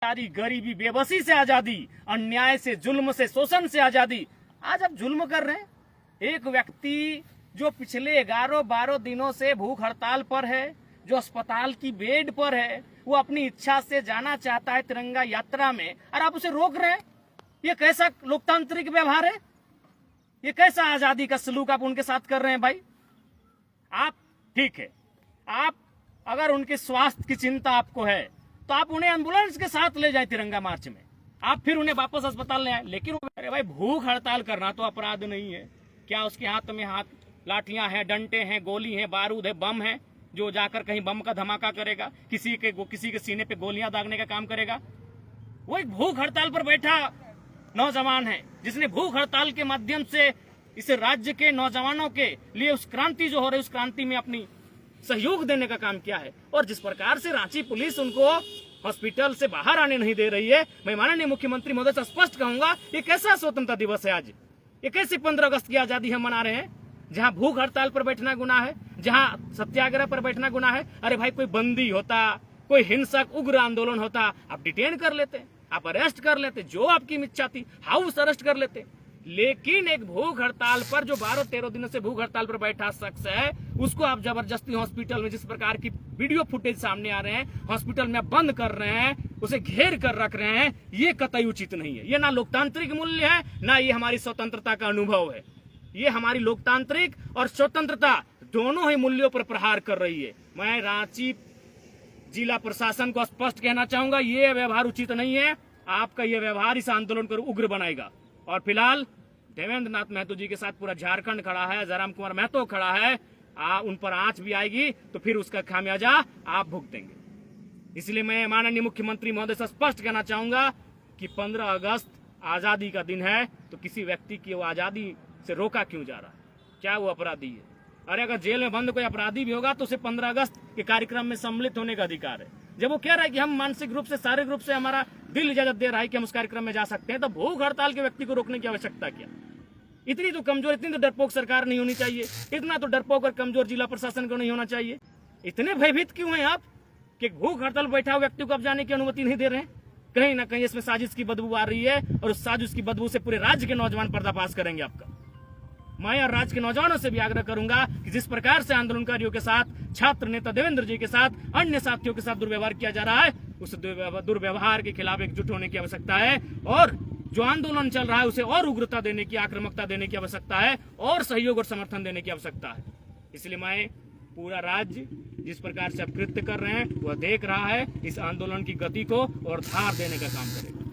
गरीबी बेबसी से आजादी, अन्याय से, जुल्म से, शोषण से आजादी। आज आप जुल्म कर रहे हैं। एक व्यक्ति जो पिछले 11-12 दिनों से भूख हड़ताल पर है, जो अस्पताल की बेड पर है, वो अपनी इच्छा से जाना चाहता है तिरंगा यात्रा में, और आप उसे रोक रहे हैं। ये कैसा लोकतांत्रिक व्यवहार है? ये कैसा आजादी का सलूक आप उनके साथ कर रहे हैं? भाई आप ठीक है, आप अगर उनके स्वास्थ्य की चिंता आपको है तो आप उन्हें एम्बुलेंस के साथ ले जाए तिरंगा मार्च में, आप फिर उन्हें वापस अस्पताल ले आए। लेकिन अरे भाई, भूख हड़ताल करना तो अपराध नहीं है क्या? उसके हाथ में लाठियां हैं, डंडे हैं, गोली है, बारूद है, बम है, जो जाकर कहीं बम का धमाका करेगा, किसी के सीने पे गोलियां दागने का काम करेगा। वो एक भूख हड़ताल पर बैठा नौजवान है, जिसने भूख हड़ताल के माध्यम से इस राज्य के नौजवानों के लिए उस क्रांति जो हो रही, उस क्रांति में अपनी सहयोग देने का काम किया है। और जिस प्रकार से रांची पुलिस उनको हॉस्पिटल से बाहर आने नहीं दे रही है, मैं माननीय मुख्यमंत्री महोदय से स्पष्ट कहूंगा, ये कैसा स्वतंत्रता दिवस है आज? ये कैसे 15 अगस्त की आजादी हम मना रहे हैं, जहां भूख हड़ताल पर बैठना गुनाह है, जहां सत्याग्रह पर बैठना गुनाह है? अरे भाई, कोई बंदी होता, कोई हिंसक उग्र आंदोलन होता, आप डिटेन कर लेते, आप अरेस्ट कर लेते, जो आपकी इच्छा थी हाउस अरेस्ट कर लेते। लेकिन एक भूख हड़ताल पर, जो 12-13 दिनों से भूख हड़ताल पर बैठा शख्स है, उसको आप जबरदस्ती हॉस्पिटल में, जिस प्रकार की वीडियो फुटेज सामने आ रहे हैं, हॉस्पिटल में बंद कर रहे हैं, उसे घेर कर रख रहे हैं, ये कतई उचित नहीं है। ये ना लोकतांत्रिक मूल्य है, ना ये हमारी स्वतंत्रता का अनुभव है। ये हमारी लोकतांत्रिक और स्वतंत्रता दोनों ही मूल्यों पर प्रहार कर रही है। मैं रांची जिला प्रशासन को स्पष्ट कहना चाहूंगा, ये व्यवहार उचित नहीं है। आपका ये व्यवहार इस आंदोलन को उग्र बनाएगा। और फिलहाल देवेंद्र नाथ महतो जी के साथ पूरा झारखंड खड़ा है, जयराम कुमार महतो खड़ा है। उन पर आंच भी आएगी तो फिर उसका खामियाजा आप भुगतेंगे। इसलिए मैं माननीय मुख्यमंत्री महोदय से स्पष्ट कहना चाहूंगा कि 15 अगस्त आजादी का दिन है, तो किसी व्यक्ति की वो आजादी से रोका क्यों जा रहा है? क्या वो अपराधी है? अरे अगर जेल में बंद कोई अपराधी भी होगा तो उसे 15 अगस्त के कार्यक्रम में सम्मिलित होने का अधिकार है। जब वो कह रहा है कि हम मानसिक रूप से, शारीरिक रूप से हमारा दिल इजाजत दे रहा है कि हम उस कार्यक्रम में जा सकते हैं, तो भूख हड़ताल के व्यक्ति को रोकने की आवश्यकता क्या? इतनी तो कमजोर, इतनी तो डरपोक सरकार नहीं होनी चाहिए, इतना तो डरपोक और कमजोर जिला प्रशासन को नहीं होना चाहिए। इतने भयभीत क्यों हैं आप कि भूख हड़ताल बैठा हुआ व्यक्ति को आप जाने की अनुमति नहीं दे रहे हैं? कहीं ना कहीं इसमें साजिश की बदबू आ रही है, और उस साजिश की बदबू से पूरे राज्य के नौजवान पर्दाफाश करेंगे आपका। मैं और राज्य के नौजवानों से भी आग्रह करूंगा कि जिस प्रकार से आंदोलनकारियों के साथ, छात्र नेता देवेंद्र जी के साथ, अन्य साथियों के साथ दुर्व्यवहार किया जा रहा है, उस दुर्व्यवहार के खिलाफ एकजुट होने की आवश्यकता है। और जो आंदोलन चल रहा है उसे और उग्रता देने की, आक्रामकता देने की आवश्यकता है, और सहयोग और समर्थन देने की आवश्यकता है। इसलिए मैं पूरा राज्य जिस प्रकार से अब कृत्य कर रहे हैं वह देख रहा है, इस आंदोलन की गति को और धार देने का काम करेगा।